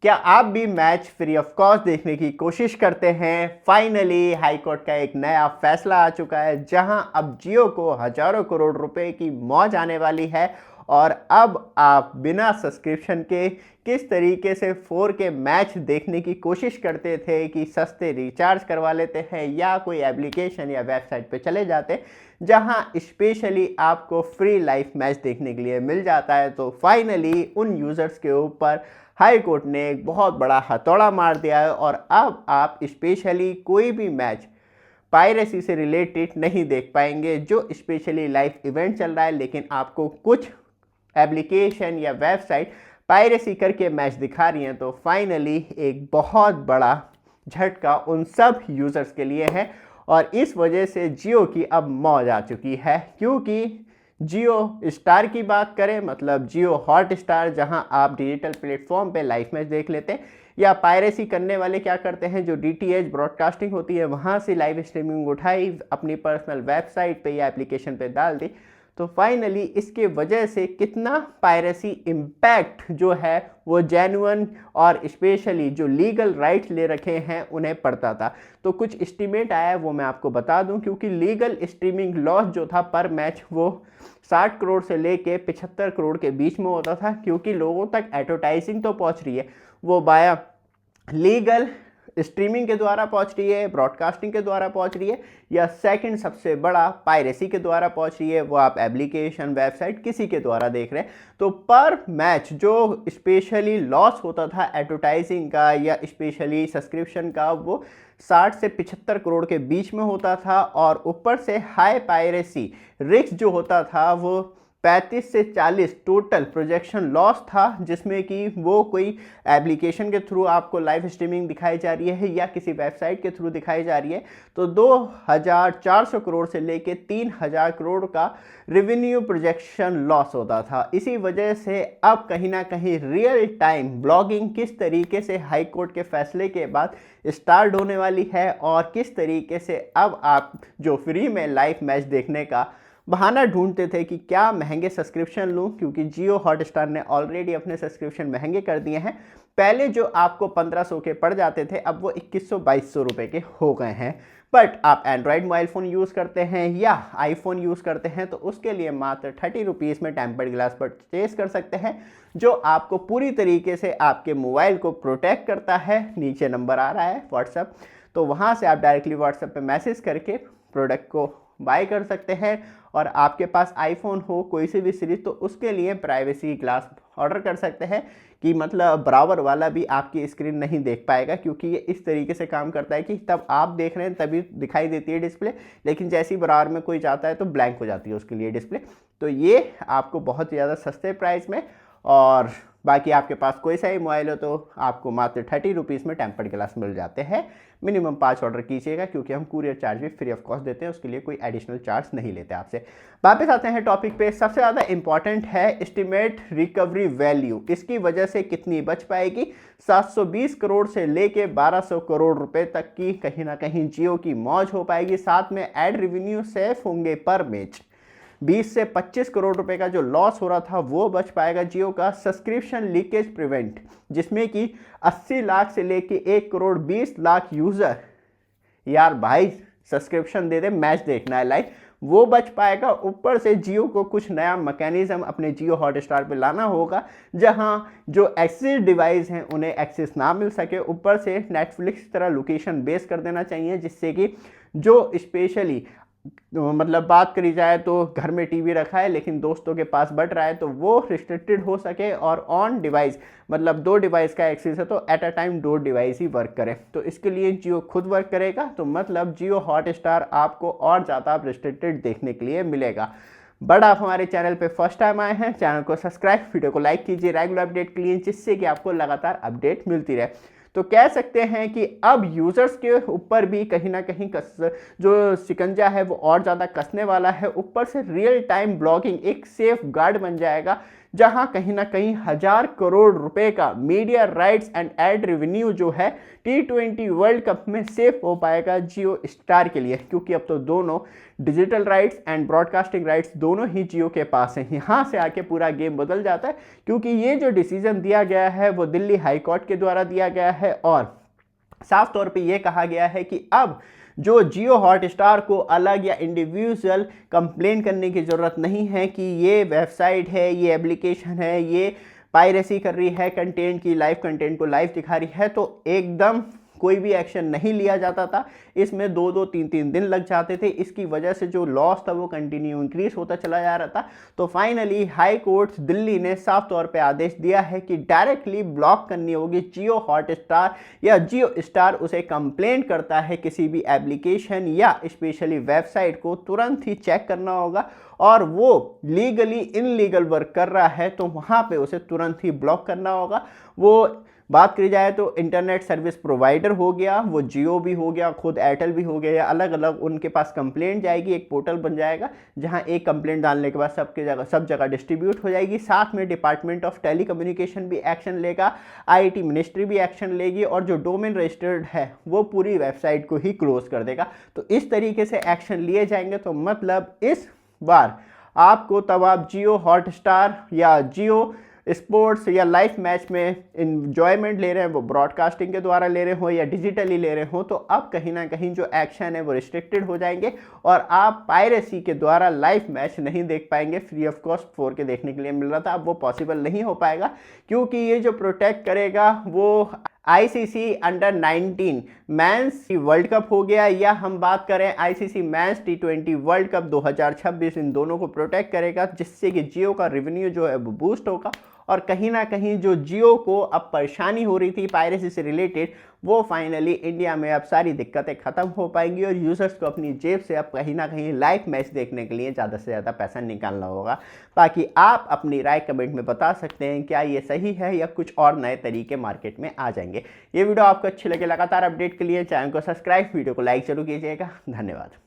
क्या आप भी मैच फ्री ऑफ कॉस्ट देखने की कोशिश करते हैं? फाइनली हाई कोर्ट का एक नया फैसला आ चुका है जहां अब जियो को हजारों करोड़ रुपए की मौज आने वाली है और अब आप बिना सब्सक्रिप्शन के किस तरीके से 4K मैच देखने की कोशिश करते थे कि सस्ते रिचार्ज करवा लेते हैं या कोई एप्लीकेशन या वेबसाइट पे चले जाते जहां स्पेशली आपको फ्री लाइव मैच देखने के लिए मिल जाता है। तो फाइनली उन यूज़र्स के ऊपर हाई कोर्ट ने एक बहुत बड़ा हथौड़ा मार दिया है और अब आप स्पेशली कोई भी मैच पायरेसी से रिलेटेड नहीं देख पाएंगे जो स्पेशली लाइव इवेंट चल रहा है, लेकिन आपको कुछ एप्लीकेशन या वेबसाइट पायरेसी करके मैच दिखा रही हैं। तो फाइनली एक बहुत बड़ा झटका उन सब यूज़र्स के लिए है और इस वजह से जियो की अब मौज आ चुकी है, क्योंकि जियो स्टार की बात करें मतलब जियो हॉट स्टार, जहां आप डिजिटल प्लेटफॉर्म पे लाइव मैच देख लेते हैं, या पायरेसी करने वाले क्या करते हैं जो डीटीएच ब्रॉडकास्टिंग होती है वहां से लाइव स्ट्रीमिंग उठाई अपनी पर्सनल वेबसाइट पे या एप्लीकेशन पे डाल दी। तो फाइनली इसके वजह से कितना पायरेसी इम्पैक्ट जो है वो जेन्युइन और स्पेशली जो लीगल राइट्स ले रखे हैं उन्हें पड़ता था। तो कुछ एस्टीमेट आया है वो मैं आपको बता दूं, क्योंकि लीगल स्ट्रीमिंग लॉस जो था पर मैच वो 60 करोड़ से लेके 75 करोड़ के बीच में होता था, क्योंकि लोगों तक एडवर्टाइजिंग तो पहुंच रही है वो बाया लीगल स्ट्रीमिंग के द्वारा पहुंच रही है, ब्रॉडकास्टिंग के द्वारा पहुंच रही है, या सेकंड सबसे बड़ा पायरेसी के द्वारा पहुंच रही है, वो आप एप्लीकेशन वेबसाइट किसी के द्वारा देख रहे हैं। तो पर मैच जो स्पेशली लॉस होता था एडवर्टाइजिंग का या स्पेशली सब्सक्रिप्शन का वो 60 से 75 करोड़ के बीच में होता था और ऊपर से हाई पायरेसी रिस्क जो होता था वो 35 से 40 टोटल प्रोजेक्शन लॉस था, जिसमें कि वो कोई एप्लीकेशन के थ्रू आपको लाइव स्ट्रीमिंग दिखाई जा रही है या किसी वेबसाइट के थ्रू दिखाई जा रही है तो 2400 करोड़ से लेके 3000 करोड़ का रेवेन्यू प्रोजेक्शन लॉस होता था। इसी वजह से अब कहीं ना कहीं रियल टाइम ब्लॉगिंग किस तरीके से हाई कोर्ट के फैसले के बाद स्टार्ट होने वाली है और किस तरीके से अब आप जो फ्री में लाइव मैच देखने का बहाना ढूंढते थे कि क्या महंगे सब्सक्रिप्शन लूं, क्योंकि जियो हॉटस्टार ने ऑलरेडी अपने सब्सक्रिप्शन महंगे कर दिए हैं। पहले जो आपको 1500 के पड़ जाते थे अब वो 2100-2200 रुपए के हो गए हैं। बट आप एंड्रॉयड मोबाइल फ़ोन यूज़ करते हैं या आईफोन यूज़ करते हैं तो उसके लिए मात्र 30 रुपीज़ में टेम्पर्ड ग्लास परचेज कर सकते हैं, जो आपको पूरी तरीके से आपके मोबाइल को प्रोटेक्ट करता है। नीचे नंबर आ रहा है व्हाट्सएप, तो वहाँ से आप डायरेक्टली व्हाट्सएप पे मैसेज करके प्रोडक्ट को बाय कर सकते हैं। और आपके पास आईफोन हो कोई सी भी सीरीज तो उसके लिए प्राइवेसी ग्लास ऑर्डर कर सकते हैं कि मतलब बराबर वाला भी आपकी स्क्रीन नहीं देख पाएगा, क्योंकि ये इस तरीके से काम करता है कि तब आप देख रहे हैं तभी दिखाई देती है डिस्प्ले, लेकिन जैसे ही बराबर में कोई जाता है तो ब्लैंक हो जाती है उसके लिए डिस्प्ले। तो ये आपको बहुत ज़्यादा सस्ते प्राइस में, और बाकी आपके पास कोई सा ही मोबाइल हो तो आपको मात्र 30 रुपीज़ में टेम्पर्ड ग्लास मिल जाते हैं। मिनिमम 5 ऑर्डर कीजिएगा, क्योंकि हम कुरियर चार्ज भी फ्री ऑफ कॉस्ट देते हैं, उसके लिए कोई एडिशनल चार्ज नहीं लेते आपसे। वापस आते हैं टॉपिक पे। सबसे ज़्यादा इंपॉर्टेंट है एस्टिमेट रिकवरी वैल्यू, इसकी वजह से कितनी बच पाएगी। 720 करोड़ से लेके 1200 करोड़ रुपए तक की कहीं ना कहीं जियो की मौज हो पाएगी। साथ में एड रेवेन्यू सेफ होंगे पर मैच। 20 से 25 करोड़ रुपए का जो लॉस हो रहा था वो बच पाएगा जियो का। सब्सक्रिप्शन लीकेज प्रिवेंट, जिसमें कि 80 लाख से लेके 1 करोड़ 20 लाख यूज़र यार भाई सब्सक्रिप्शन दे दे मैच देखना है लाइव, वो बच पाएगा। ऊपर से जियो को कुछ नया मैकेनिज्म अपने जियो हॉटस्टार पे लाना होगा जहां जो एक्सेस डिवाइस हैं उन्हें एक्सेस ना मिल सके। ऊपर से नेटफ्लिक्स की तरह लोकेशन बेस कर देना चाहिए, जिससे कि जो स्पेशली मतलब बात करी जाए तो घर में टीवी रखा है लेकिन दोस्तों के पास बट रहा है तो वो रिस्ट्रिक्टेड हो सके, और ऑन डिवाइस मतलब 2 डिवाइस का एक्सेस है तो at a time 2 device he work करे। तो इसके लिए जियो खुद वर्क करेगा, तो मतलब जियो हॉटस्टार आपको और ज़्यादा रिस्ट्रिक्टेड देखने के लिए मिलेगा। बट आप हमारे चैनल पे फर्स्ट टाइम आए हैं, चैनल को सब्सक्राइब, वीडियो को लाइक कीजिए रेगुलर अपडेट के लिए, जिससे कि आपको लगातार अपडेट मिलती रहे। तो कह सकते हैं कि अब यूज़र्स के ऊपर भी कहीं ना कहीं जो शिकंजा है वो और ज़्यादा कसने वाला है। ऊपर से रियल टाइम ब्लॉगिंग एक सेफ गार्ड बन जाएगा, जहां कहीं ना कहीं 1000 करोड़ रुपए का media rights and ad revenue जो है T20 वर्ल्ड कप में सेफ हो पाएगा जियो स्टार के लिए, क्योंकि अब तो दोनों digital rights and broadcasting rights दोनों ही जियो के पास हैं। यहाँ से आके पूरा गेम बदल जाता है, क्योंकि ये जो डिसीजन दिया गया है वो दिल्ली हाई कोर्ट के द्वारा दिया गया है और साफ तौर पे ये कहा गया है कि अब जो जियो हॉटस्टार को अलग या इंडिविजुअल कंप्लेन करने की ज़रूरत नहीं है कि ये वेबसाइट है, ये एप्लीकेशन है, ये पायरेसी कर रही है कंटेंट की, लाइव कंटेंट को लाइव दिखा रही है, तो एकदम कोई भी एक्शन नहीं लिया जाता था। इसमें 2-2 3-3 दिन लग जाते थे। इसकी वजह से जो लॉस था वो कंटिन्यू इंक्रीज होता चला जा रहा था। तो फाइनली हाई कोर्ट दिल्ली ने साफ तौर पे आदेश दिया है कि डायरेक्टली ब्लॉक करनी होगी जियो हॉटस्टार या जियो स्टार उसे कंप्लेन करता है किसी भी एप्लीकेशन या स्पेशली वेबसाइट को, तुरंत ही चेक करना होगा और वो लीगली इनलीगल वर्क कर रहा है तो वहाँ पे उसे तुरंत ही ब्लॉक करना होगा। वो बात करी जाए तो इंटरनेट सर्विस प्रोवाइडर हो गया, वो जियो भी हो गया, खुद एयरटेल भी हो गया, या अलग अलग उनके पास कंप्लेंट जाएगी, एक पोर्टल बन जाएगा जहां एक कंप्लेंट डालने के बाद सब जगह डिस्ट्रीब्यूट हो जाएगी। साथ में डिपार्टमेंट ऑफ टेलीकम्युनिकेशन भी एक्शन लेगा, आईटी मिनिस्ट्री भी एक्शन लेगी और जो डोमेन रजिस्टर्ड है वो पूरी वेबसाइट को ही क्लोज कर देगा। तो इस तरीके से एक्शन लिए जाएंगे। तो मतलब इस बार आपको तब आप जियो हॉटस्टार या जियो स्पोर्ट्स या लाइव मैच में इन्जॉयमेंट ले रहे हैं, वो ब्रॉडकास्टिंग के द्वारा ले रहे हो या डिजिटली ले रहे हो, तो अब कहीं ना कहीं जो एक्शन है वो रिस्ट्रिक्टेड हो जाएंगे और आप पायरेसी के द्वारा लाइव मैच नहीं देख पाएंगे। फ्री ऑफ कॉस्ट 4K देखने के लिए मिल रहा था, अब वो पॉसिबल नहीं हो पाएगा, क्योंकि ये जो प्रोटेक्ट करेगा वो ICC under 19 men's world cup हो गया, या हम बात करें ICC men's T20 world cup 2026, इन दोनों को प्रोटेक्ट करेगा, जिससे कि जियो का रेवेन्यू जो है वो बूस्ट होगा और कहीं ना कहीं जो जियो को अब परेशानी हो रही थी पायरेसी से रिलेटेड, वो फाइनली इंडिया में अब सारी दिक्कतें खत्म हो पाएंगी और यूजर्स को अपनी जेब से अब कहीं ना कहीं लाइव मैच देखने के लिए ज़्यादा से ज़्यादा पैसा निकालना होगा। बाकी आप अपनी राय कमेंट में बता सकते हैं क्या ये सही है या कुछ और नए तरीके मार्केट में आ जाएंगे। ये वीडियो आपको अच्छी लगे, लगातार अपडेट के लिए चैनल को सब्सक्राइब, वीडियो को लाइक जरूर कीजिएगा। धन्यवाद।